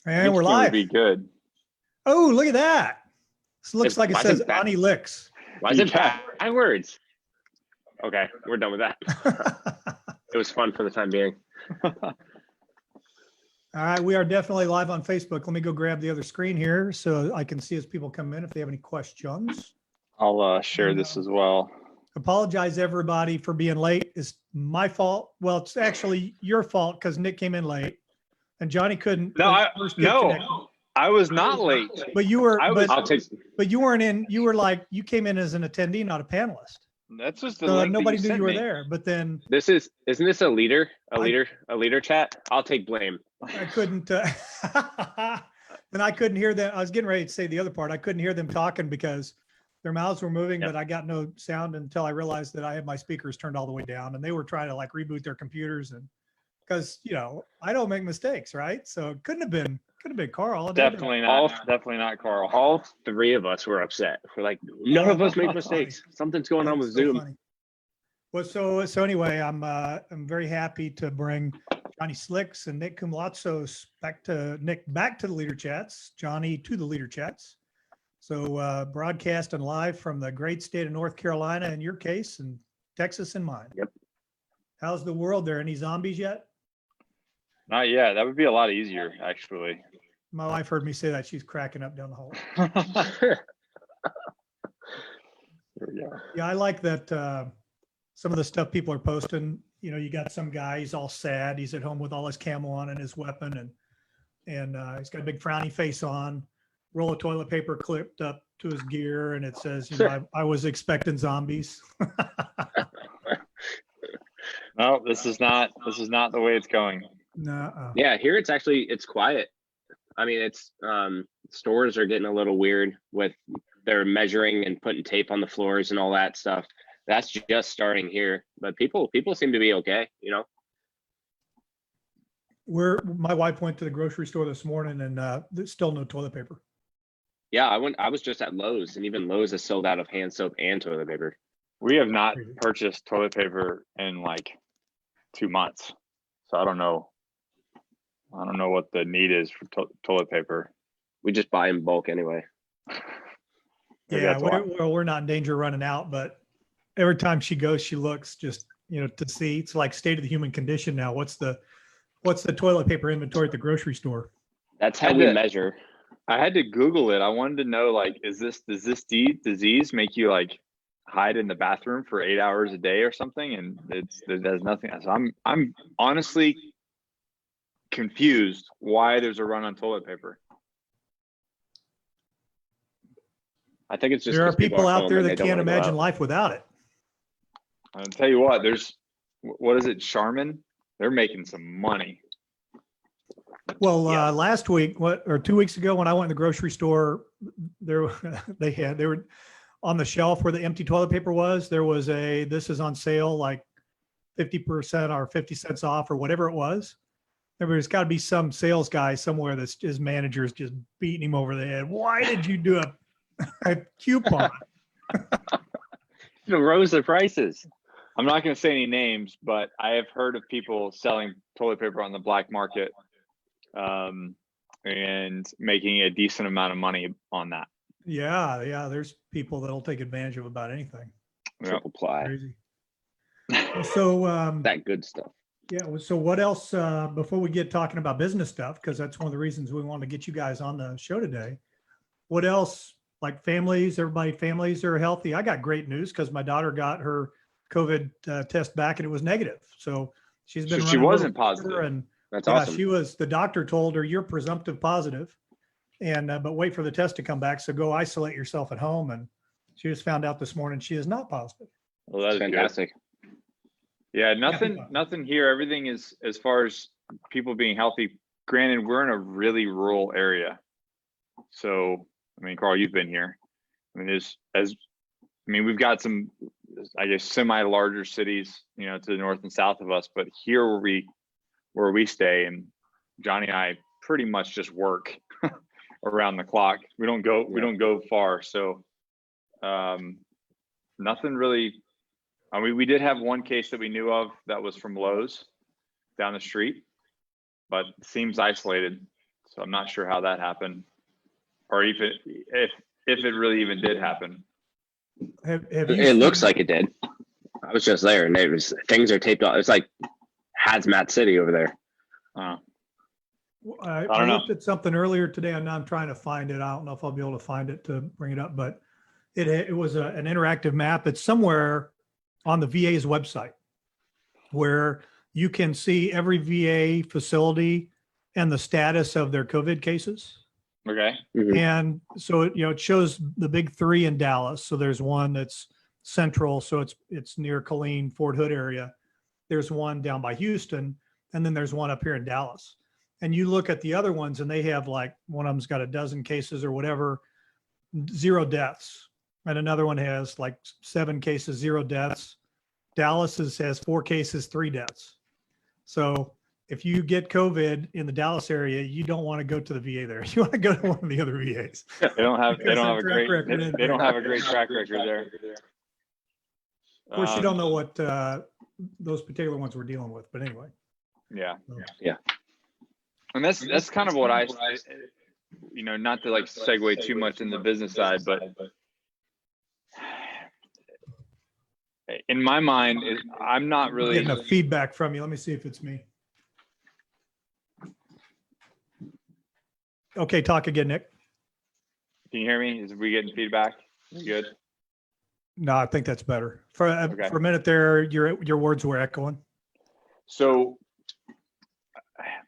And we're Would live. be good. Oh, look at that. This looks like it Why is says it back- Ani Licks. Why is it backwards? Okay, we're done with that. It was fun for the time being. All right, we are definitely live on Facebook. Let me go grab the other screen here so I can see as people come in if they have any questions. I'll share this as well. Apologize everybody for being late. It's my fault. Well, it's actually your fault because Nick came in late and Johnny couldn't. No, I was not late. But you were. I'll take. But you weren't in. You were like you came in as an attendee, not a panelist. That's just the So link nobody that knew you were sent me. there. But then Isn't this a leader chat? I'll take blame. I couldn't. And I couldn't hear them. I was getting ready to say the other part. I couldn't hear them talking because their mouths were moving, but I got no sound until I realized that I had my speakers turned all the way down, and they were trying to like reboot their computers, and because I don't make mistakes, right? So it couldn't have been Carl. Definitely not Carl. All three of us were upset. We're like, none of us make mistakes. Something's going on with Zoom. Funny. Well, so anyway, I'm very happy to bring Johnny Slicks and Nick Kumlatzos back to the Leader Chats, Johnny to the Leader Chats. So broadcast and live from the great state of North Carolina in your case, and Texas in mine. Yep. How's the world there? Any zombies yet? Not yet. That would be a lot easier, actually. My wife heard me say that. She's cracking up down the hall. There we go. Yeah, I like that. Some of the stuff people are posting, you got some guy, he's all sad. He's at home with all his camo on and his weapon, and he's got a big frowny face on, roll of toilet paper clipped up to his gear, and it says, I was expecting zombies. No, this is not the way it's going. No. Yeah, here it's quiet. I mean, it's stores are getting a little weird with their measuring and putting tape on the floors and all that stuff. That's just starting here, but people seem to be okay. My wife went to the grocery store this morning, and there's still no toilet paper. Yeah, I was just at Lowe's, and even Lowe's is sold out of hand soap and toilet paper. We have not purchased toilet paper in like 2 months, so I don't know what the need is for toilet paper. We just buy in bulk anyway. Yeah, we're not in danger of running out, but every time she goes, she looks just, to see. It's like state of the human condition now. What's the toilet paper inventory at the grocery store? That's how we measure. I had to Google it. I wanted to know, like, does this disease make you like hide in the bathroom for 8 hours a day or something? And it does nothing. So I'm honestly confused why there's a run on toilet paper. I think it's just there are people out there that can't imagine life without it. I'll tell you what, what is it, Charmin? They're making some money. Well, last week, 2 weeks ago, when I went to the grocery store, they were on the shelf where the empty toilet paper was. There was this is on sale, like 50% or 50 cents off or whatever it was. There's got to be some sales guy somewhere that's his manager is just beating him over the head. Why did you do a coupon? Rose the prices. I'm not going to say any names, but I have heard of people selling toilet paper on the black market and making a decent amount of money on that. Yeah. There's people that'll take advantage of about anything. Triple ply. Crazy. So that good stuff. Yeah. So what else before we get talking about business stuff, because that's one of the reasons we want to get you guys on the show today. What else? Like families are healthy. I got great news because my daughter got her COVID test back and it was negative. So she's been. So she wasn't positive. And that's awesome. She was. The doctor told her you're presumptive positive, and but wait for the test to come back. So go isolate yourself at home. And she just found out this morning she is not positive. Well, that's fantastic. Good. Yeah, nothing here. Everything is as far as people being healthy. Granted, we're in a really rural area, so. I mean, Carl, you've been here. I mean, we've got some, I guess, semi-larger cities, to the north and south of us. But here where we stay, and Johnny and I pretty much just work around the clock. We don't go far. So nothing really. I mean, we did have one case that we knew of that was from Lowe's down the street, but seems isolated. So I'm not sure how that happened, or even if it really even did happen. Have you It looks seen- like it did. I was just there, and things are taped off. It's like hazmat city over there. I don't know. looked at something earlier today, and now I'm trying to find it. I don't know if I'll be able to find it to bring it up, but it was an interactive map. It's somewhere on the VA's website where you can see every VA facility and the status of their COVID cases. Okay. Mhm. And so it shows the big three in Dallas. So there's one that's central, so it's near Killeen, Fort Hood area. There's one down by Houston, and then there's one up here in Dallas. And you look at the other ones, and they have like one of them's got a dozen cases or whatever, 0 deaths, and another one has like 7 cases, 0 deaths. Dallas has 4 cases, 3 deaths. So if you get COVID in the Dallas area, you don't want to go to the VA there. You want to go to one of the other VAs. They don't have Because a the great track record isn't they don't there. have a great track record there. Of course, you don't know what those particular ones we're dealing with, but anyway. Yeah. Yeah. And that's kind of what I, not to like segue too much in the business side, but in my mind, I'm not really Getting a feedback from you. Let me see if it's me. Okay, talk again, Nick. Can you hear me? Is we getting feedback? You good? No, I think that's better. For Okay. for a minute there, your words were echoing. So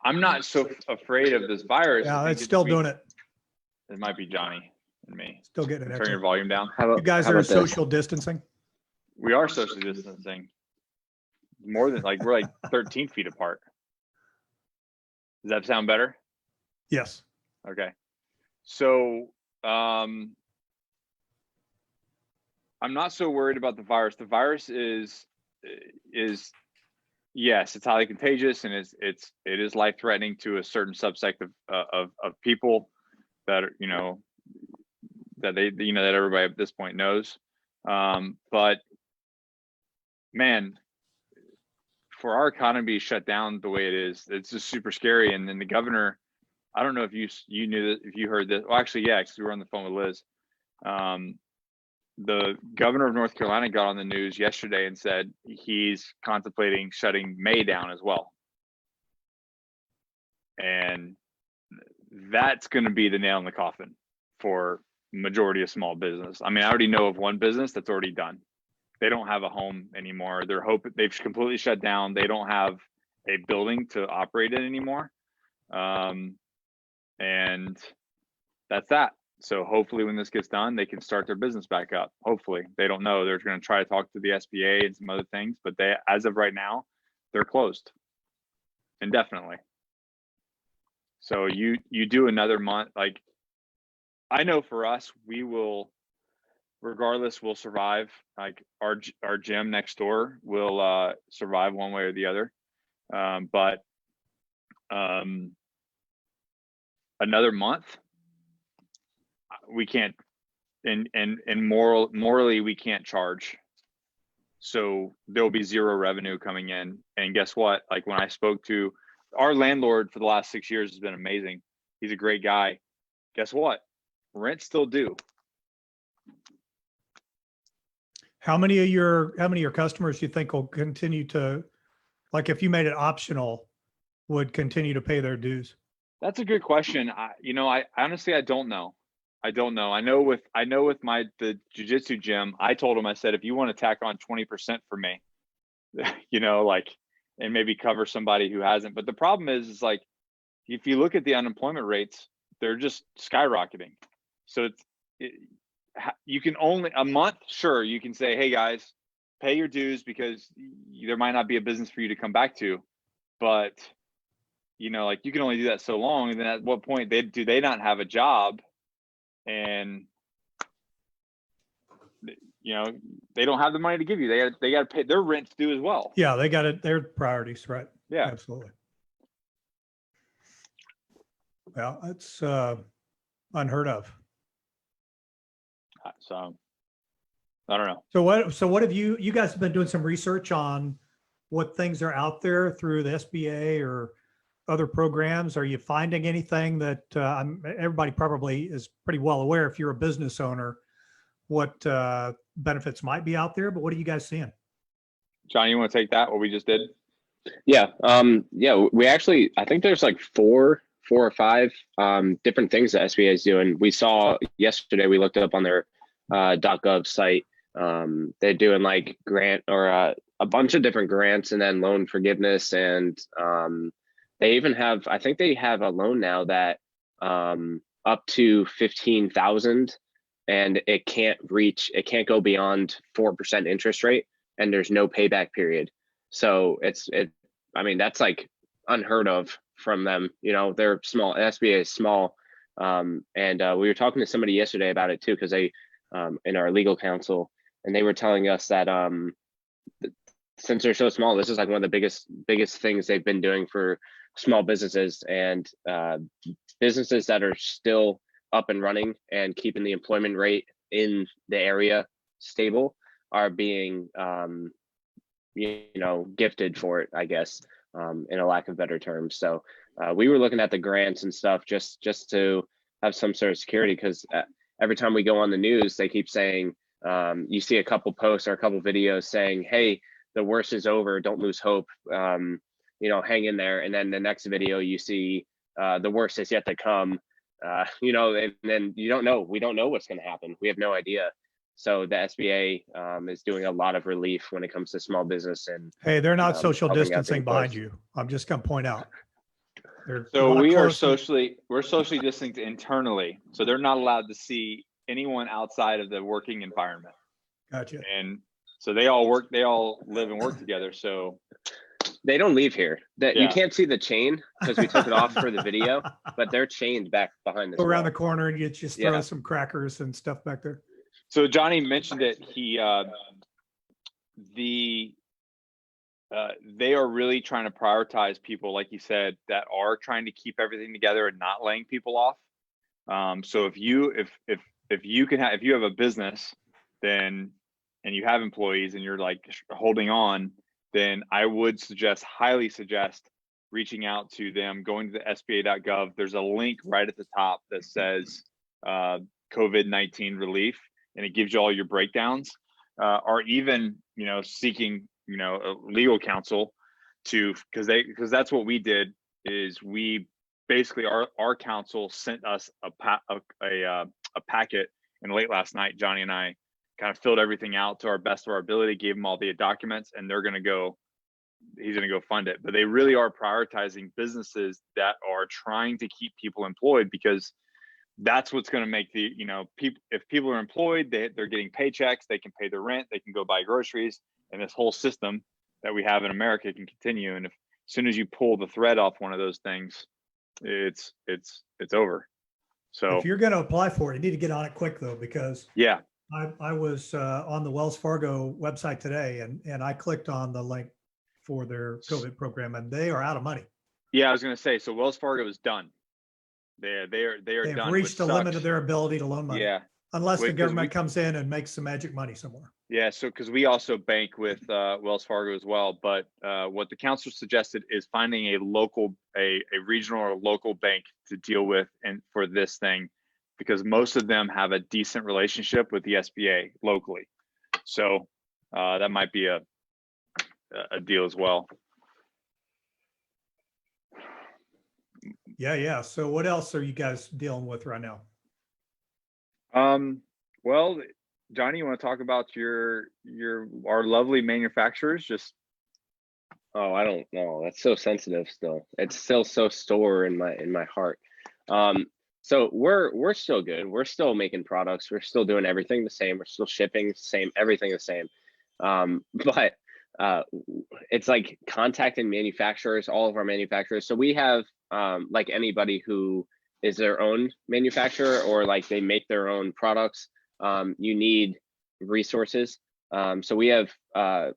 I'm not so afraid of this virus. Yeah, I think it's still doing it. It might be Johnny and me. Still getting it. Turn your Echo. volume down. You guys how are about this? social distancing. We are social distancing. More than we're like 13 feet apart. Does that sound better? Yes. Okay. So I'm not so worried about the virus. The virus is yes, it's highly contagious, and it is life threatening to a certain subsect of people that are, that that everybody at this point knows. But man, for our economy shut down the way it is, it's just super scary. And then the governor, I don't know if you knew that, if you heard this. Well, actually, yeah, because we were on the phone with Liz. The governor of North Carolina got on the news yesterday and said he's contemplating shutting May down as well. And that's going to be the nail in the coffin for majority of small business. I mean, I already know of one business that's already done. They don't have a home anymore. They've completely shut down. They don't have a building to operate in anymore. And that's that. So hopefully when this gets done, they can start their business back up. Hopefully. They don't know. They're going to try to talk to the SBA and some other things, but as of right now, they're closed indefinitely. So you do another month. Like, I know for us, we will, regardless, we'll survive. Like our gym next door will survive one way or the other. But another month, we can't, and morally we can't charge. So there'll be 0 revenue coming in. And guess what? Like, when I spoke to our landlord for the last 6 years, has been amazing. He's a great guy. Guess what? Rent's still due. How many of your customers do you think will continue to, like, if you made it optional, would continue to pay their dues? That's a good question. I honestly, I don't know. I know with the jiu-jitsu gym, I told him, I said, if you want to tack on 20% for me, and maybe cover somebody who hasn't. But the problem is like, if you look at the unemployment rates, they're just skyrocketing. So you can only a month. Sure, you can say, hey guys, pay your dues, because there might not be a business for you to come back to. But you can only do that so long. And then at what point do they not have a job? And they don't have the money to give you. They got to pay their rent's due as well. Yeah, they got it. Their priorities, right? Yeah, Absolutely. Well, it's unheard of. So I don't know. So what have you guys have been doing some research on what things are out there through the SBA or other programs? Are you finding anything that everybody probably is pretty well aware if you're a business owner, what benefits might be out there, but what are you guys seeing? John, you want to take that, what we just did? Yeah. Yeah, we actually, I think there's like four or five different things that SBA is doing. We saw yesterday, we looked up on their .gov site. They're doing like grant or a bunch of different grants and then loan forgiveness. And they even have, I think they have a loan now that up to 15,000, and it can't go beyond 4% interest rate, and there's no payback period. So I mean, that's like unheard of from them. You know, they're small. SBA is small. And we were talking to somebody yesterday about it too, because they in our legal counsel, and they were telling us that since they're so small, this is like one of the biggest things they've been doing for small businesses, and businesses that are still up and running and keeping the employment rate in the area stable are being gifted for it, I guess, in a lack of better terms. So we were looking at the grants and stuff just to have some sort of security, because every time we go on the news, they keep saying, you see a couple posts or a couple videos saying, hey, the worst is over, don't lose hope, hang in there. And then the next video you see, the worst is yet to come, and then we don't know what's going to happen. We have no idea. So the SBA is doing a lot of relief when it comes to small business. And hey, they're not social helping out the distancing behind employees. you. I'm just going to point out. So we're socially distanced internally. So they're not allowed to see anyone outside of the working environment. Gotcha. And so they all live and work together. So they don't leave here. You can't see the chain because we took it off for the video, but they're chained back behind this Go around wall. the corner and you just throw some crackers and stuff back there. So Johnny mentioned it. They are really trying to prioritize people, like you said, that are trying to keep everything together and not laying people off. So if you have a business, then, and you have employees and you're like holding on, then I would highly suggest reaching out to them, going to the SBA.gov. There's a link right at the top that says COVID-19 relief, and it gives you all your breakdowns, or even, seeking, legal counsel because that's what we did. Is we basically, our counsel sent us a packet, and late last night, Johnny and I kind of filled everything out to our best of our ability, gave them all the documents, and he's going to go fund it. But they really are prioritizing businesses that are trying to keep people employed, because that's what's going to make if people are employed, they're getting paychecks, they can pay their rent, they can go buy groceries, and this whole system that we have in America can continue. And as soon as you pull the thread off one of those things, it's over. So if you're going to apply for it, you need to get on it quick though, because I was on the Wells Fargo website today, and I clicked on the link for their COVID program, and they are out of money. Yeah, I was going to say, so Wells Fargo is done. They are They've done. reached the limit of their ability to loan money. Yeah. Unless the government comes in and makes some magic money somewhere. Yeah. So, because we also bank with Wells Fargo as well, but what the counselor suggested is finding a regional or local bank to deal with and for this thing, because most of them have a decent relationship with the SBA locally. So that might be a deal as well. Yeah. So what else are you guys dealing with right now? Well, Johnny, you want to talk about our lovely manufacturers? Oh, I don't know. That's so sensitive still. It's still so sore in my heart. So we're still good. We're still making products. We're still doing everything the same. We're still shipping the same, everything the same. But it's like contacting manufacturers, all of our manufacturers. So we have like anybody who is their own manufacturer or like they make their own products, you need resources. So we have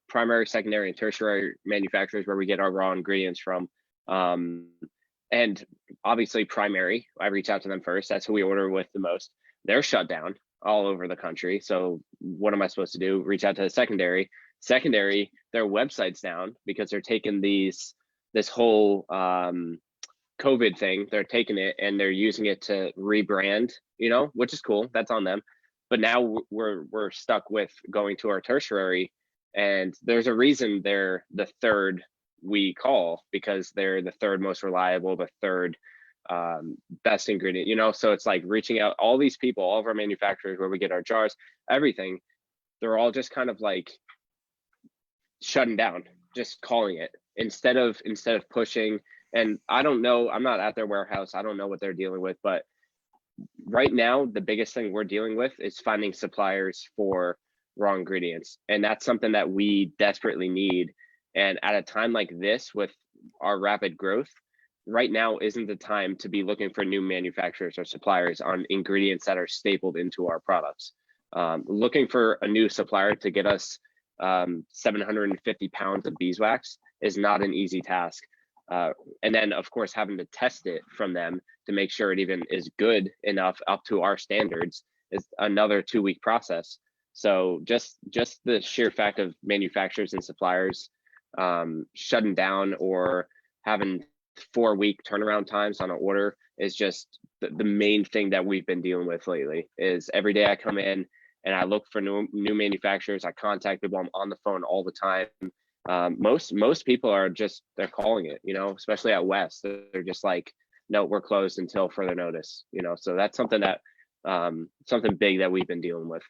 primary, secondary, and tertiary manufacturers where we get our raw ingredients from. And obviously primary, I reach out to them first. That's who we order with the most. They're shut down all over the country. So what am I supposed to do? Reach out to the secondary. Secondary, their website's down because they're taking this whole COVID thing. They're taking it and they're using it to rebrand, which is cool. That's on them. But now we're stuck with going to our tertiary, and there's a reason they're the third we call, because they're the third most reliable, the third best ingredient, so it's like reaching out all these people, all of our manufacturers, where we get our jars, everything, they're all just kind of like shutting down, just calling it instead of pushing. And I don't know, I'm not at their warehouse, I don't know what they're dealing with, but right now the biggest thing we're dealing with is finding suppliers for raw ingredients, and that's something that we desperately need. And at a time like this, with our rapid growth, right now isn't the time to be looking for new manufacturers or suppliers on ingredients that are stapled into our products. Looking for a new supplier to get us 750 pounds of beeswax is not an easy task. And then of course, having to test it from them to make sure it even is good enough up to our standards is another 2-week process. So just the sheer fact of manufacturers and suppliers shutting down or having 4-week turnaround times on an order is just the main thing that we've been dealing with lately. Is every day I come in and I look for new manufacturers, I contact people, I'm on the phone all the time. Most people are they're calling it, especially out west. They're just like, no, we're closed until further notice, so that's something that something big that we've been dealing with.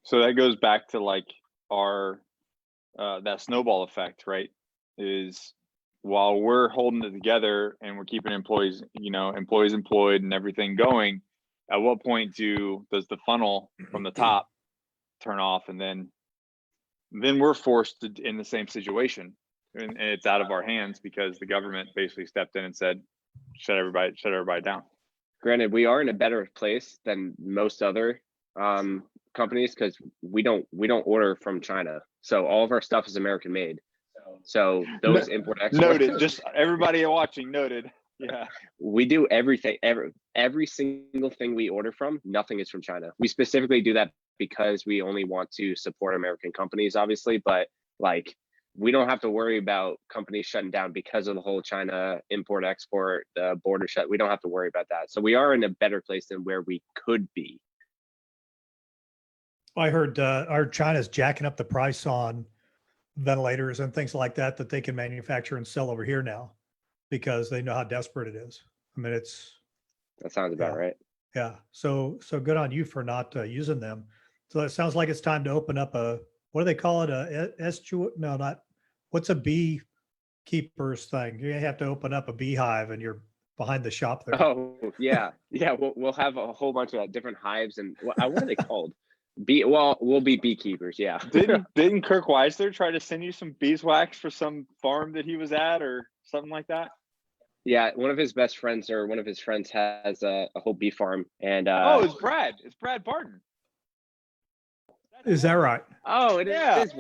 So that goes back to like our that snowball effect, right? Is while we're holding it together and we're keeping employees employed and everything going, at what point does the funnel from the top turn off, and then we're forced in the same situation, and it's out of our hands because the government basically stepped in and said, shut everybody down. Granted, we are in a better place than most other companies because we don't order from China, so all of our stuff is American made. So those import export noted. Just everybody watching noted. Yeah, we do everything. Every single thing we order from, nothing is from China. We specifically do that because we only want to support American companies, obviously. But like, we don't have to worry about companies shutting down because of the whole China import export border shut. We don't have to worry about that. So we are in a better place than where we could be. I heard our China's jacking up the price on ventilators and things like that they can manufacture and sell over here now because they know how desperate it is. I mean, that sounds about right. Yeah. So good on you for not using them. So it sounds like it's time to open up what do they call it? What's a beekeeper's thing? You have to open up a beehive and you're behind the shop there. Oh yeah. Yeah. We'll have a whole bunch of different hives and what are they called? We'll be beekeepers. Yeah. Didn't Kirk Weisler try to send you some beeswax for some farm that he was at or something like that? Yeah, one of his best friends or one of his friends has a whole bee farm, and it's Brad. It's Brad Barton. Is that right? Oh, it is.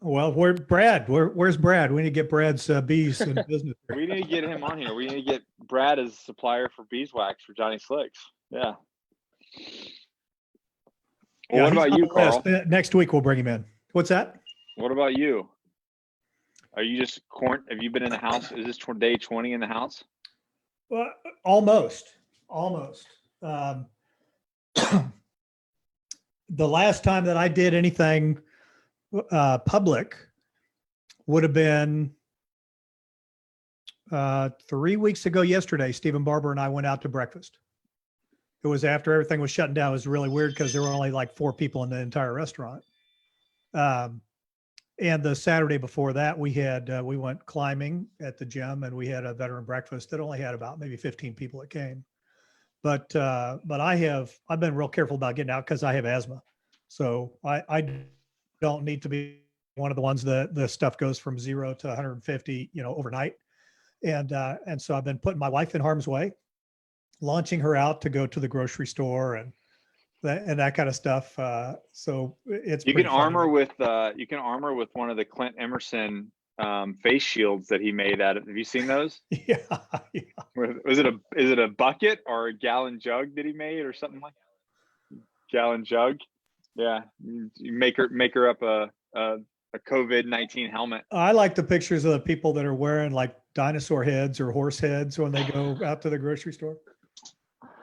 Well, where's Brad? Where's Brad? We need to get Brad's bees in business. We need to get him on here. We need to get Brad as a supplier for beeswax for Johnny Slicks. Yeah. Well, what about you, Carl? Next week we'll bring him in. What's that? What about you? Are you just have you been in the house? Is this day 20 in the house? Well, almost. The last time that I did anything public would have been 3 weeks ago yesterday. Stephen Barber and I went out to breakfast. It was after everything was shutting down. It was really weird because there were only like 4 people in the entire restaurant. And the Saturday before that, we went climbing at the gym and we had a veteran breakfast that only had about maybe 15 people that came. But I've been real careful about getting out because I have asthma. So I don't need to be one of the ones that the stuff goes from 0 to 150, overnight. And so I've been putting my wife in harm's way, launching her out to go to the grocery store and that kind of stuff. So you can armor with one of the Clint Emerson face shields that he made out of. Have you seen those? Yeah. Is it a bucket or a gallon jug that he made or something like that? Gallon jug? Yeah. You make her up a a COVID-19 helmet. I like the pictures of the people that are wearing like dinosaur heads or horse heads when they go out to the grocery store.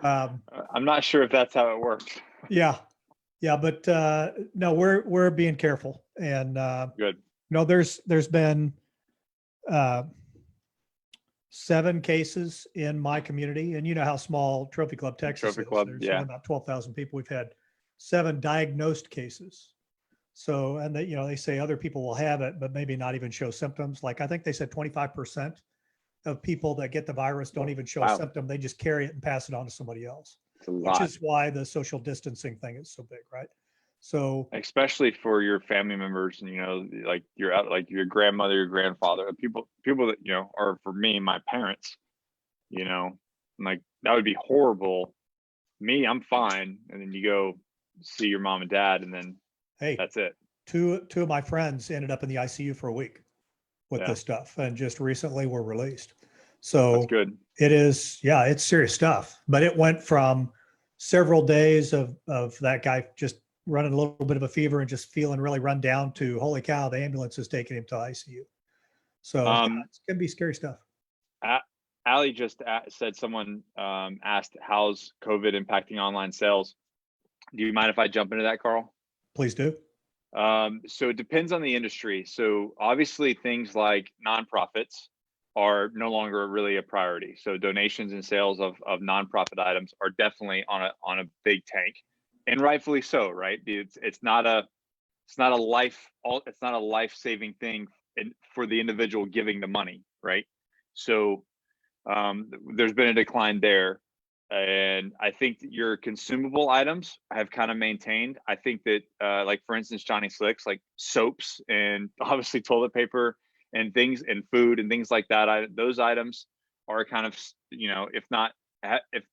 I'm not sure if that's how it works. Yeah. Yeah. But no, we're being careful. And Good. no, there's been 7 cases in my community. And you know how small Trophy Club, Texas Trophy is. Club, There's yeah. only about 12,000 people. We've had 7 diagnosed cases. So, and they, they say other people will have it, but maybe not even show symptoms. Like I think they said 25% of people that get the virus don't even show a Wow. symptom. They just carry it and pass it on to somebody else, It's a which lot. is why the social distancing thing is so big, right? So, Especially for your family members, and like like your grandmother, your grandfather, people that are, for me, my parents. Like that would be horrible. Me, I'm fine, and then you go see your mom and dad, and then hey, that's it. two of my friends ended up in the ICU for a week with Yeah. this stuff, and just recently were released. So That's good. it is, yeah, it's serious stuff. But it went from several days of that guy just running a little bit of a fever and just feeling really run down to, holy cow, the ambulance is taking him to ICU. So yeah, it's gonna be scary stuff. Allie just said someone asked, how's COVID impacting online sales? Do you mind if I jump into that, Carl? Please do. So it depends on the industry. So obviously things like nonprofits are no longer really a priority. So donations and sales of nonprofit items are definitely on a big tank, and rightfully so, right? It's not a life-saving thing for the individual giving the money, right? So there's been a decline there. And I think that your consumable items have kind of maintained. I think that, like for instance, Johnny Slicks, like soaps and obviously toilet paper and things and food and things like that. Those items are kind of, if not, if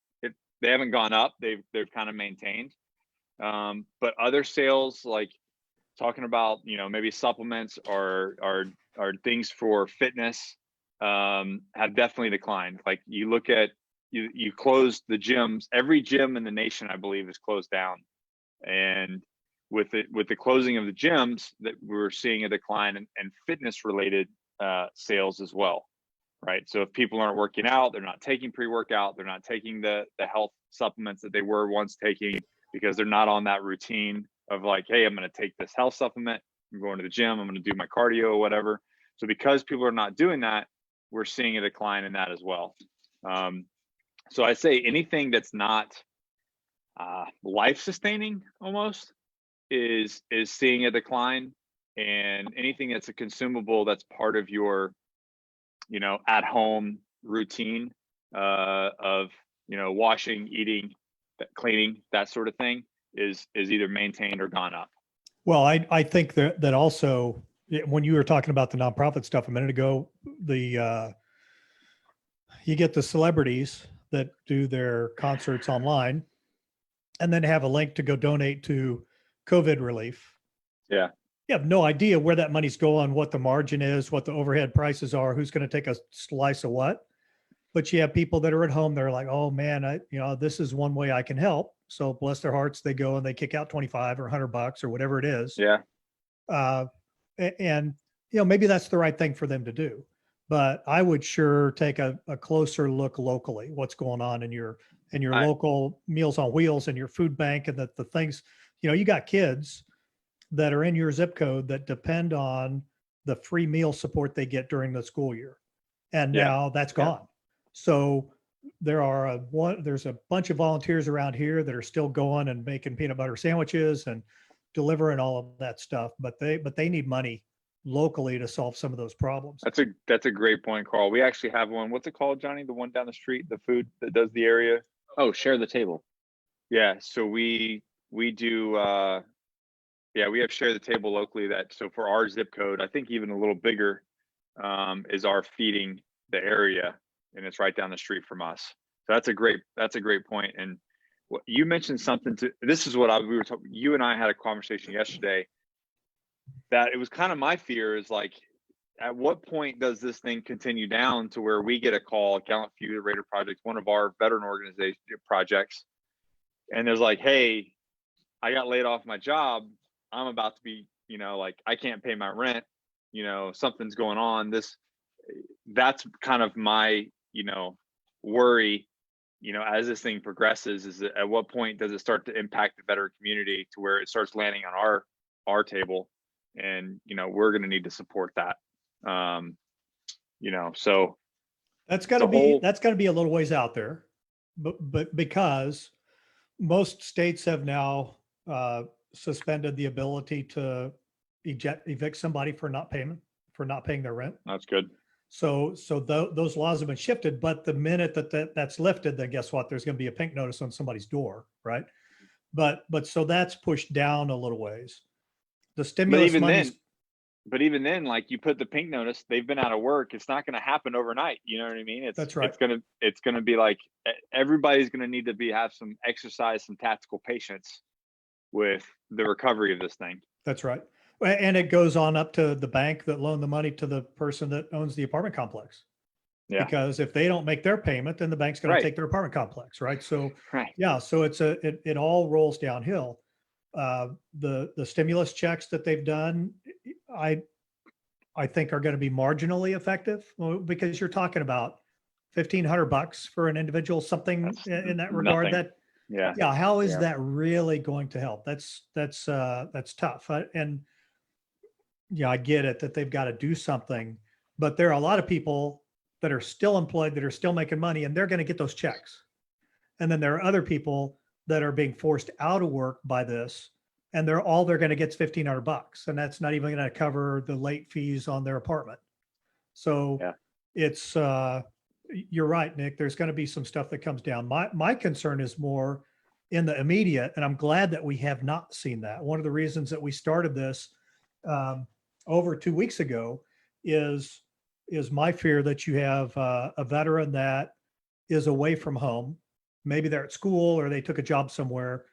they haven't gone up, they've kind of maintained. But other sales, like talking about, maybe supplements or things for fitness, have definitely declined. Like you look at, you closed the gyms. Every gym in the nation, I believe, is closed down. And with the closing of the gyms, that we're seeing a decline in fitness related sales as well, right? So if people aren't working out, they're not taking pre-workout, they're not taking the health supplements that they were once taking, because they're not on that routine of like, hey, I'm going to take this health supplement, I'm going to the gym, I'm going to do my cardio or whatever. So because people are not doing that, we're seeing a decline in that as well. So I say anything that's not life-sustaining almost is seeing a decline, and anything that's a consumable that's part of your at-home routine of washing, eating, cleaning, that sort of thing is either maintained or gone up. Well, I think that also, when you were talking about the nonprofit stuff a minute ago, you get the celebrities that do their concerts online and then have a link to go donate to COVID relief. Yeah. You have no idea where that money's going, what the margin is, what the overhead prices are, who's going to take a slice of what. But you have people that are at home, they're like, oh man, this is one way I can help. So bless their hearts, they go and they kick out 25 or $100 or whatever it is. Yeah. And maybe that's the right thing for them to do. But I would sure take a closer look locally, what's going on in your local Meals on Wheels and your food bank, and that the things, you got kids that are in your zip code that depend on the free meal support they get during the school year. And now that's gone. So there's a bunch of volunteers around here that are still going and making peanut butter sandwiches and delivering all of that stuff, but they need money locally to solve some of those problems. That's a great point, Carl. We actually have one. What's it called, Johnny? The one down the street, the food that does the area. Oh, share the table. Yeah. So we do. We have share the table locally. So for our zip code, I think even a little bigger, is our feeding the area, and it's right down the street from us. So that's a great point. And what you mentioned something this is what we were talking. You and I had a conversation yesterday. That it was kind of my fear is like, at what point does this thing continue down to where we get a call, GallantFew, the Raider Project, one of our veteran organization projects, and there's like, hey, I got laid off my job. I'm about to be, like I can't pay my rent, something's going on. That's kind of my, worry, as this thing progresses, is that at what point does it start to impact the veteran community to where it starts landing on our table? And, we're going to need to support that. So That's got to be a little ways out there, but because most states have now suspended the ability to evict somebody for not paying their rent. That's good. So those laws have been shifted, but the minute that's lifted, then guess what? There's going to be a pink notice on somebody's door, right? But so that's pushed down a little ways. The stimulus money. But even then, like you put the pink notice, they've been out of work. It's not going to happen overnight. You know what I mean? That's right. It's going to be like everybody's going to need to have some exercise, some tactical patience with the recovery of this thing. That's right. And it goes on up to the bank that loaned the money to the person that owns the apartment complex. Yeah. Because if they don't make their payment, then the bank's going to take their apartment complex, right? So yeah, so it all rolls downhill. The stimulus checks that they've done, I think are going to be marginally effective, because you're talking about $1,500 for an individual, something in that regard. Nothing. Yeah. How is that really going to help? That's tough. I get it that they've got to do something, but there are a lot of people that are still employed, that are still making money, and they're going to get those checks. And then there are other people that are being forced out of work by this, and they're going to get is $1,500, and that's not even going to cover the late fees on their apartment. So it's you're right, Nick. There's going to be some stuff that comes down. My concern is more in the immediate, and I'm glad that we have not seen that. One of the reasons that we started this over 2 weeks ago is my fear that you have a veteran that is away from home. Maybe they're at school or they took a job somewhere.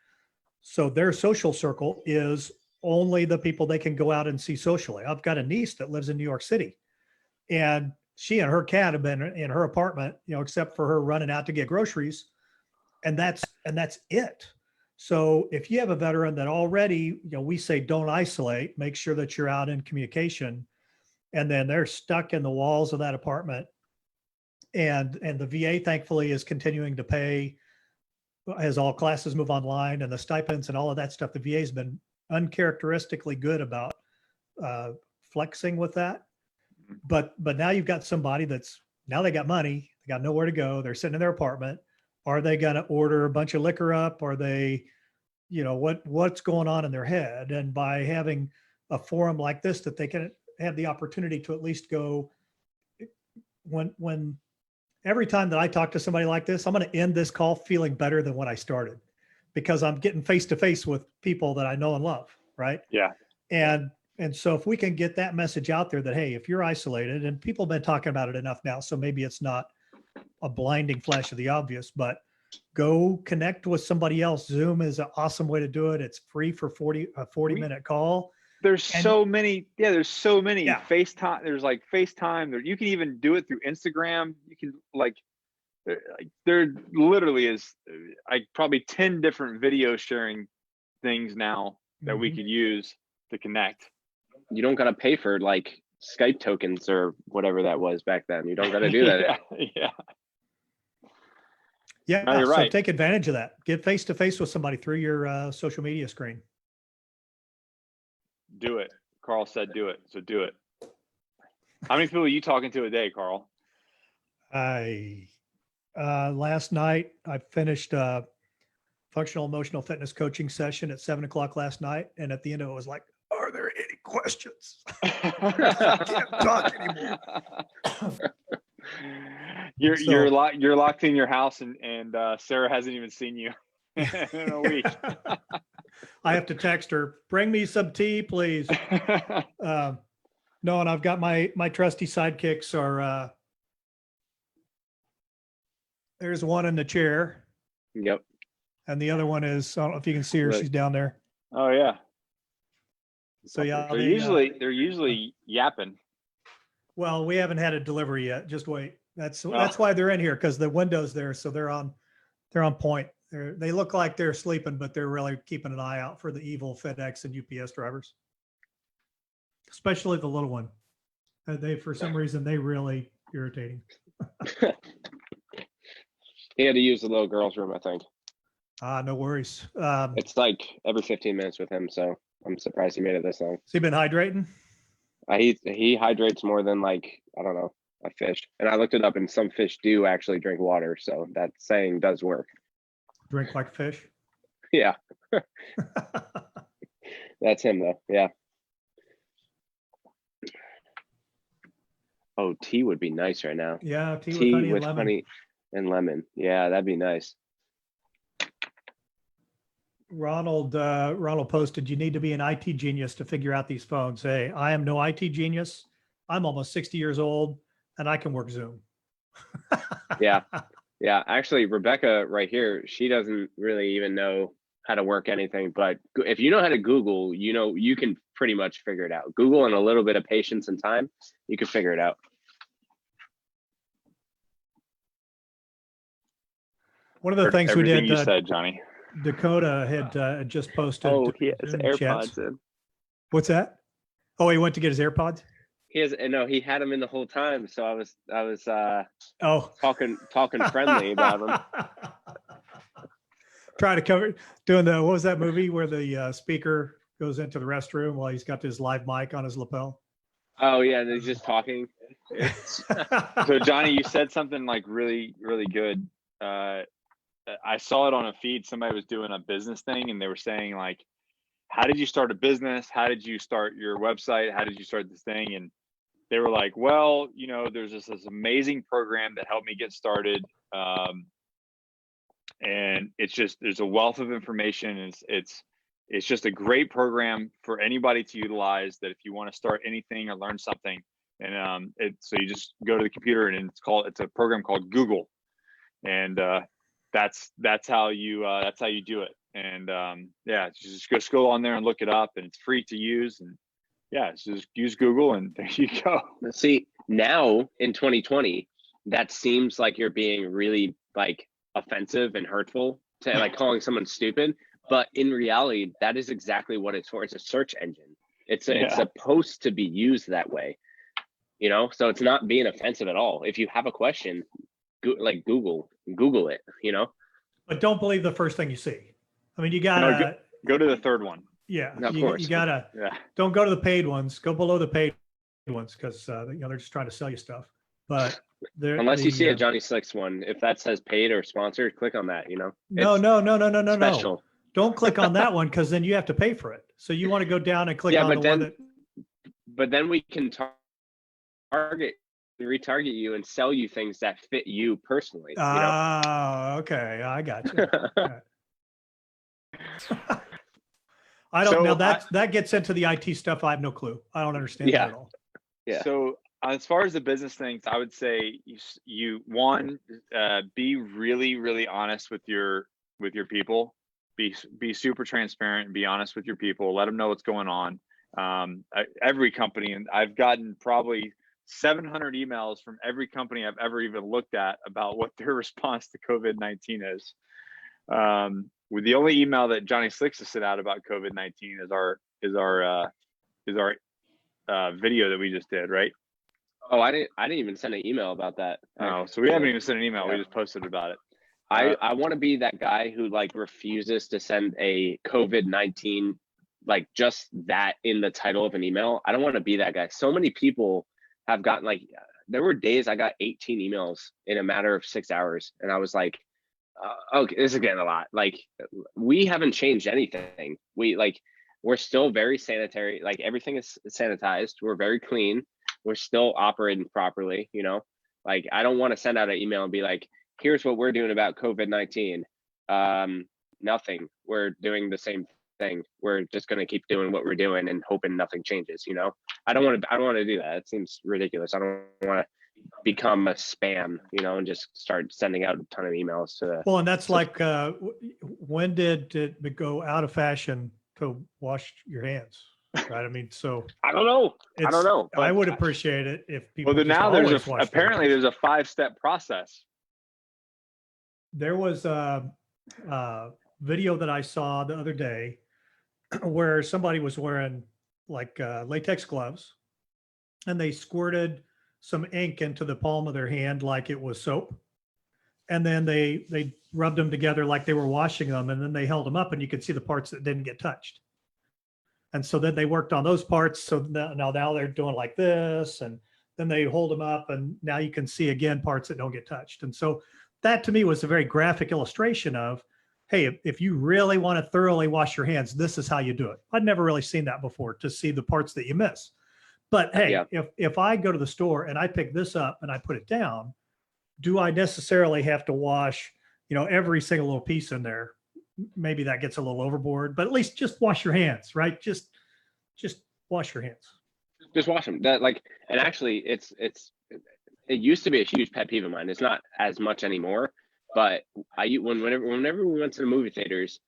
So their social circle is only the people they can go out and see socially. I've got a niece that lives in New York City, and she and her cat have been in her apartment, except for her running out to get groceries. And that's it. So if you have a veteran that already, we say, don't isolate, make sure that you're out in communication, and then they're stuck in the walls of that apartment. And the VA thankfully is continuing to pay as all classes move online, and the stipends and all of that stuff. The VA has been uncharacteristically good about flexing with that. But now you've got somebody now they got money, they got nowhere to go. They're sitting in their apartment. Are they going to order a bunch of liquor up? Are they, what's going on in their head? And by having a forum like this, that they can have the opportunity to at least go, when every time that I talk to somebody like this, I'm going to end this call feeling better than when I started, because I'm getting face to face with people that I know and love. Right. Yeah. And so if we can get that message out there that, hey, if you're isolated, and people have been talking about it enough now, so maybe it's not a blinding flash of the obvious, but go connect with somebody else. Zoom is an awesome way to do it. It's free for a 40-minute call. There's so many FaceTime. There's like FaceTime. You can even do it through Instagram. You can there literally is probably 10 different video sharing things now that we could use to connect. You don't got to pay for Skype tokens or whatever that was back then. You don't got to do that. Yeah. No, you're so right. Take advantage of that. Get face to face with somebody through your social media screen. Do it. Carl said do it. So do it. How many people are you talking to a day, Carl? Last night I finished a functional emotional fitness coaching session at 7:00 last night. And at the end of it was like, are there any questions? I can't talk anymore. You're locked in your house, and Sarah hasn't even seen you in a week. I have to text her, bring me some tea, please. No, and I've got my trusty sidekicks are, there's one in the chair. Yep. And the other one is, I don't know if you can see her. She's down there. Oh yeah. So yeah, they're usually yapping. Well, we haven't had a delivery yet. Just wait. That's why they're in here, because the window's there, so they're on point. They look like they're sleeping, but they're really keeping an eye out for the evil FedEx and UPS drivers. especially the little one. They, for some reason, they really irritating. He had to use the little girl's room, I think. No worries. It's like every 15 minutes with him, so I'm surprised he made it this long. Has he been hydrating? He hydrates more than like, I don't know, a fish. And I looked it up, and some fish do actually drink water, so that saying does work. Drink like a fish? Yeah. That's him though. Yeah. Oh, tea would be nice right now. Yeah, tea with Tea honey and with lemon. honey and lemon. Yeah, that'd be nice. Ronald posted, you need to be an IT genius to figure out these phones. Hey, I am no IT genius. I'm almost 60 years old and I can work Zoom. Yeah. Yeah. Actually, Rebecca right here, she doesn't really even know how to work anything, but if you know how to Google, you know, you can pretty much figure it out. Google and a little bit of patience and time, you can figure it out. One of the things we Everything did, you said, Johnny. Dakota had just posted. Oh, he has Zoom AirPods chats. in. What's that? Oh, he went to get his AirPods? He has, no, he had them in the whole time. So I was talking friendly about them. Trying to cover, doing what was that movie where the speaker goes into the restroom while he's got his live mic on his lapel? Oh yeah, and he's just talking. So Johnny, you said something like really, really good. I saw it on a feed. Somebody was doing a business thing and they were saying like, how did you start a business? How did you start your website? How did you start this thing? And they were like, well, you know, there's this amazing program that helped me get started. And it's just, there's a wealth of information. It's just a great program for anybody to utilize, that if you want to start anything or learn something. And so you just go to the computer and it's a program called Google. And that's how you do it. And yeah, just go on there and look it up, and it's free to use. And yeah, just use Google and there you go. See, now in 2020, that seems like you're being really like offensive and hurtful to like calling someone stupid. But in reality, that is exactly what it's for. It's a search engine. It's supposed to be used that way, you know? So it's not being offensive at all. If you have a question, like Google it, you know? But don't believe the first thing you see. I mean, you gotta go to the third one. Yeah, Of course. you gotta. Yeah. Don't go to the paid ones. Go below the paid ones because they're just trying to sell you stuff. But unless you see a Johnny Slicks one, if that says paid or sponsored, click on that. You know. No. Special. Don't click on that one because then you have to pay for it. So you want to go down and click on the one that. But then we can retarget you and sell you things that fit you personally. Okay, I got you. I don't know. That gets into the IT stuff. I have no clue. I don't understand that at all. Yeah. So as far as the business things, I would say you be really, really honest with your people. Be super transparent and be honest with your people. Let them know what's going on. Every company, and I've gotten probably 700 emails from every company I've ever even looked at about what their response to COVID-19 is. With the only email that Johnny Slicks has sent out about COVID-19 is our video that we just did, right? Oh, I didn't even send an email about that. No, so we haven't even sent an email. Yeah. We just posted about it. I want to be that guy who like refuses to send a COVID-19, like just that in the title of an email. I don't want to be that guy. So many people have gotten like, there were days I got 18 emails in a matter of 6 hours. And I was like, okay, this is getting a lot. Like we haven't changed anything. We're still very sanitary. Like everything is sanitized. We're very clean. We're still operating properly. You know, like I don't want to send out an email and be like, here's what we're doing about COVID-19. Nothing. We're doing the same thing. We're just going to keep doing what we're doing and hoping nothing changes. You know, I don't want to do that. It seems ridiculous. I don't want to become a spam, you know, and just start sending out a ton of emails to. Well, and that's like, when did it go out of fashion to wash your hands? Right. I mean, so I don't know. I would appreciate it if people. Well, now there's there's a 5-step process. There was a video that I saw the other day where somebody was wearing latex gloves, and they squirted some ink into the palm of their hand like it was soap. And then they rubbed them together like they were washing them, and then they held them up, and you could see the parts that didn't get touched. And so then they worked on those parts. So now they're doing like this, and then they hold them up, and now you can see again parts that don't get touched. And so that to me was a very graphic illustration of, hey, if you really want to thoroughly wash your hands, this is how you do it. I'd never really seen that before, to see the parts that you miss. But hey, Yeah. if I go to the store and I pick this up and I put it down, do I necessarily have to wash, every single little piece in there? Maybe that gets a little overboard, but at least just wash your hands, right? Just wash your hands. Just wash them. And actually, it used to be a huge pet peeve of mine. It's not as much anymore, but whenever we went to the movie theaters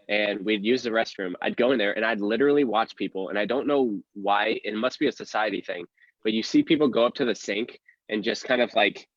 and we'd use the restroom, I'd go in there and I'd literally watch people, and I don't know why. It must be a society thing, but you see people go up to the sink and just kind of like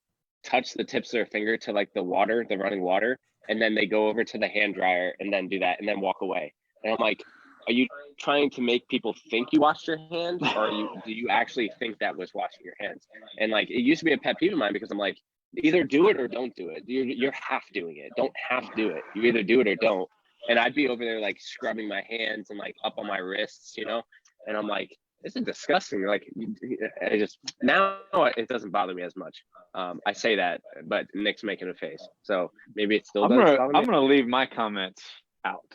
touch the tips of their finger to like the running water, and then they go over to the hand dryer and then do that and then walk away. And I'm like, are you trying to make people think you washed your hands, or do you actually think that was washing your hands? And like, it used to be a pet peeve of mine, because I'm like, either do it or don't do it. You're half doing it. Don't half do it. You either do it or don't. And I'd be over there like scrubbing my hands and like up on my wrists, and I'm like, this is disgusting. Like, now it doesn't bother me as much. I say that, but Nick's making a face, so maybe it still does. I'm gonna leave my comments out.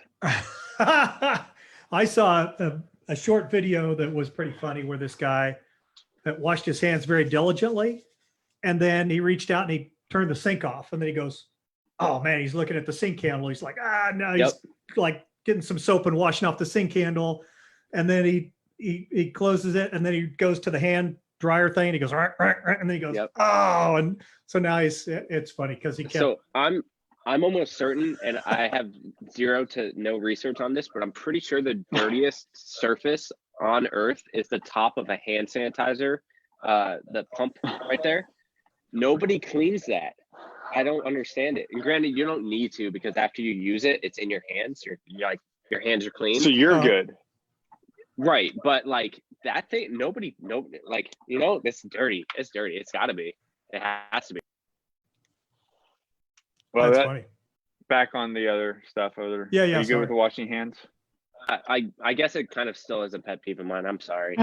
I saw a short video that was pretty funny, where this guy that washed his hands very diligently, and then he reached out and he turned the sink off, and then he goes, oh man, he's looking at the sink handle. He's like, no, he's like getting some soap and washing off the sink handle, and then he closes it, and then he goes to the hand dryer thing, and he goes, and then he goes, oh, and so now it's funny because he kept. So I'm almost certain, and I have zero to no research on this, but I'm pretty sure the dirtiest surface on earth is the top of a hand sanitizer, the pump right there. Nobody cleans that. I don't understand it. And granted, you don't need to, because after you use it, it's in your hands. You're like, your hands are clean. So you're good. Right. But like that thing, nobody, like, it's dirty. It's dirty. It's gotta be. It has to be. Well, that's funny. Back on the other stuff. Yeah. Are you good with the washing hands? I guess it kind of still is a pet peeve of mine. I'm sorry.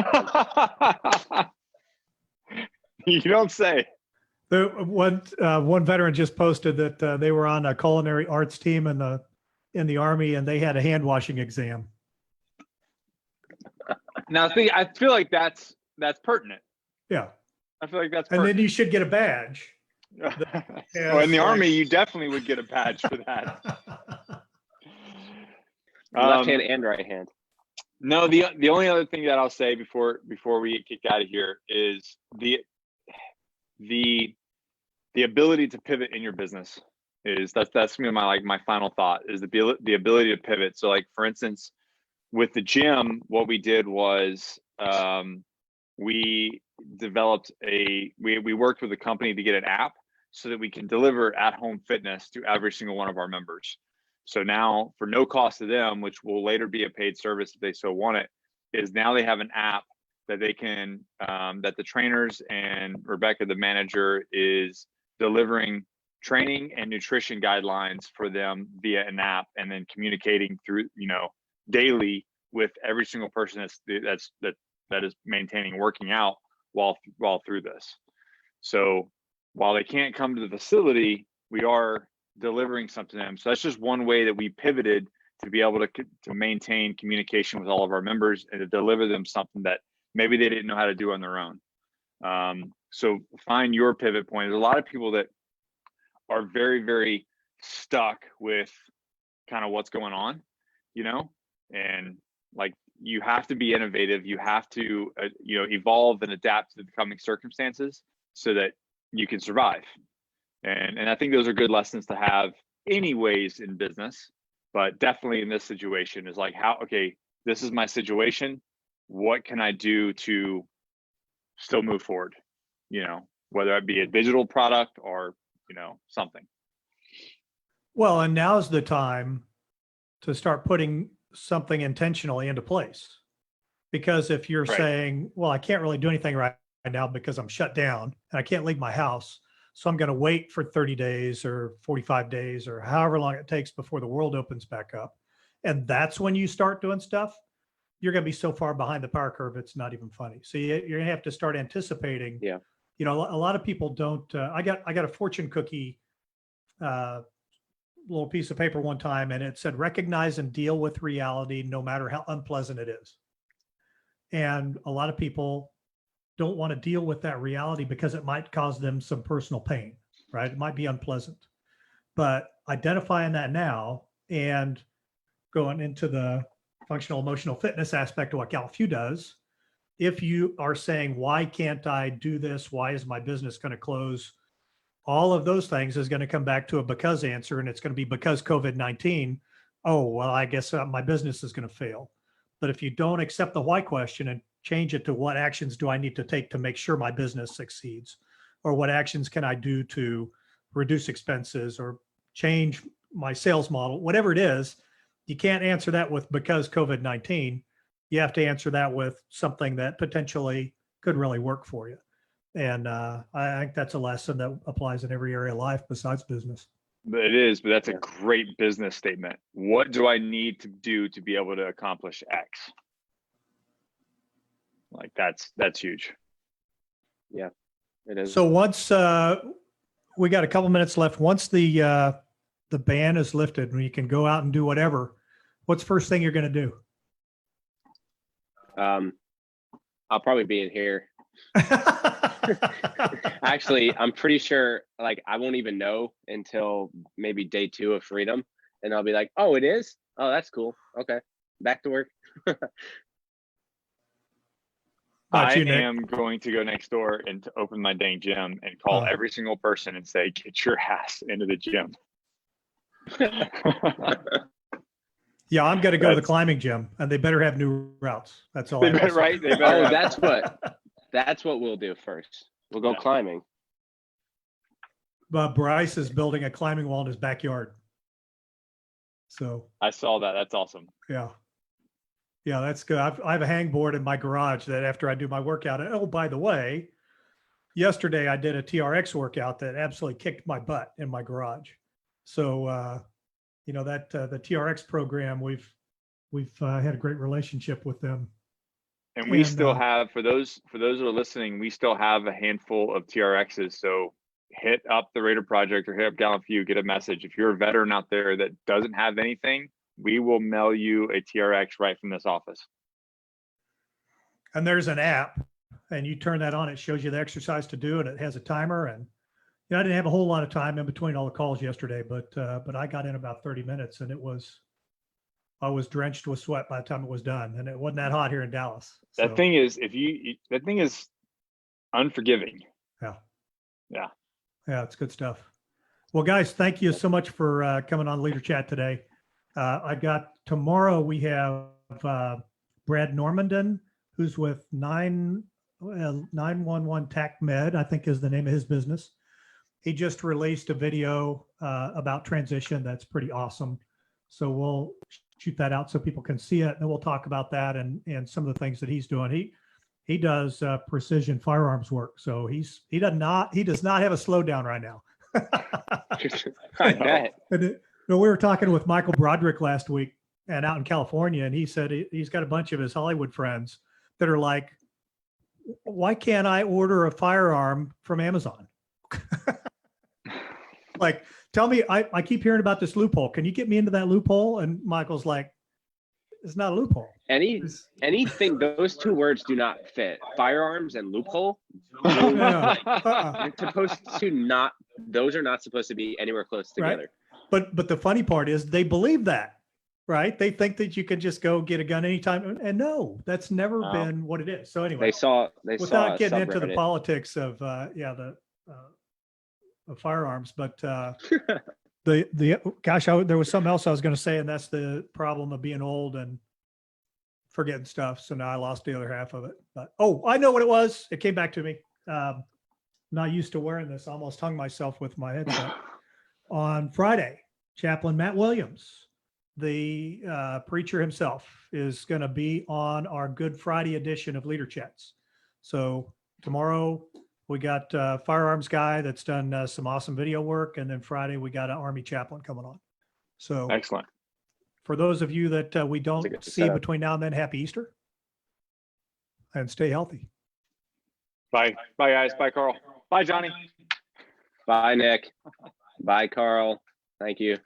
You don't say. One veteran just posted that they were on a culinary arts team in the Army, and they had a hand washing exam. Now, I feel like that's pertinent. Yeah, I feel like that's. And then you should get a badge. Well, in the Army, you definitely would get a badge for that. Left hand and right hand. No, the only other thing that I'll say before we get kicked out of here is the ability to pivot in your business that's gonna be my final thought, is the ability to pivot. So like, for instance, with the gym, what we did was we developed we worked with a company to get an app so that we can deliver at-home fitness to every single one of our members. So now, for no cost to them, which will later be a paid service if they so want it, is now they have an app that they can that the trainers and Rebecca, the manager, is delivering training and nutrition guidelines for them via an app, and then communicating through, daily with every single person that is maintaining working out while through this. So while they can't come to the facility, we are delivering something to them. So that's just one way that we pivoted to be able to maintain communication with all of our members and to deliver them something that maybe they didn't know how to do on their own. So find your pivot point. There's a lot of people that are very, very stuck with kind of what's going on, and like, you have to be innovative. You have to, evolve and adapt to the coming circumstances so that you can survive. And I think those are good lessons to have anyways in business, but definitely in this situation is like, this is my situation. What can I do to still move forward? Whether it be a digital product or, something. Well, and now's the time to start putting something intentionally into place. Because if you're Right. saying, well, I can't really do anything right now because I'm shut down and I can't leave my house. So I'm going to wait for 30 days or 45 days or however long it takes before the world opens back up. And that's when you start doing stuff. You're going to be so far behind the power curve, it's not even funny. So you're going to have to start anticipating. Yeah. You know, a lot of people don't. I got a fortune cookie, little piece of paper one time, and it said, "Recognize and deal with reality, no matter how unpleasant it is." And a lot of people don't want to deal with that reality because it might cause them some personal pain, right? It might be unpleasant. But identifying that now and going into the functional emotional fitness aspect of what GallantFew does, if you are saying, why can't I do this? Why is my business going to close? All of those things is going to come back to a because answer, and it's going to be because COVID-19. Oh, well, I guess my business is going to fail. But if you don't accept the why question and change it to what actions do I need to take to make sure my business succeeds, or what actions can I do to reduce expenses or change my sales model, whatever it is, you can't answer that with because COVID-19. You have to answer that with something that potentially could really work for you. And I think that's a lesson that applies in every area of life besides business. It is, but that's a Yeah. great business statement. What do I need to do to be able to accomplish X? Like that's huge. It is. So once we got a couple minutes left, once the ban is lifted and you can go out and do whatever, what's the first thing you're going to do? I'll probably be in here. Actually, I'm pretty sure like I won't even know until maybe day 2 of freedom. And I'll be like, oh, it is? Oh, that's cool. Okay. Back to work. About I you, Nick? am going to go next door and to open my dang gym and call every single person and say, get your ass into the gym. Yeah, I'm going to go to the climbing gym, and they better have new routes. That's all. They I have to better, say. right? They better Oh, have- that's what we'll do first. We'll go Yeah. climbing. But Bryce is building a climbing wall in his backyard. So I saw that. That's awesome. yeah, that's good. I have a hangboard in my garage that after I do my workout. Oh, by the way, yesterday I did a TRX workout that absolutely kicked my butt in my garage. So you know that the TRX program, we've had a great relationship with them. And we still And, have, for those who are listening, we still have a handful of TRXs. So hit up the Raider Project or hit up GallantFew, get a message. If you're a veteran out there that doesn't have anything, we will mail you a TRX right from this office. And there's an app, and you turn that on, it shows you the exercise to do, and it has a timer. And you know, I didn't have a whole lot of time in between all the calls yesterday, but I got in about 30 minutes, and I was drenched with sweat by the time it was done, and it wasn't that hot here in Dallas. That thing is, that thing is unforgiving. Yeah, it's good stuff. Well, guys, thank you so much for coming on Leader Chat today. I got tomorrow. We have Brad Normandin, who's with 911 TAC Med, I think is the name of his business. He just released a video about transition that's pretty awesome. So we'll shoot that out so people can see it, and then we'll talk about that and some of the things that he's doing. He does precision firearms work, so he does not have a slowdown right now. I bet. And we were talking with Michael Broderick last week, and out in California, and he said he's got a bunch of his Hollywood friends that are like, "Why can't I order a firearm from Amazon?" Like, tell me, I keep hearing about this loophole. Can you get me into that loophole? And Michael's like, it's not a loophole. Anything, those two words do not fit. Firearms and loophole. Yeah. You're supposed to not, those are not supposed to be anywhere close together. Right. But the funny part is they believe that, right? They think that you can just go get a gun anytime. And no, that's never been what it is. So anyway, without getting into the politics of, the firearms, but there was something else I was going to say, and that's the problem of being old and forgetting stuff. So now I lost the other half of it. But I know what it was. It came back to me. Not used to wearing this. I almost hung myself with my headset. On Friday, Chaplain Matt Williams the preacher himself is going to be on our Good Friday edition of Leader Chats. So tomorrow we got a firearms guy that's done some awesome video work. And then Friday we got an Army chaplain coming on. So Excellent. for those of you that we That's a don't good see setup. between now and then, happy Easter and stay healthy. Bye. Bye, guys. Bye, Carl. Bye, Johnny. Bye, Nick. Bye, Carl. Thank you.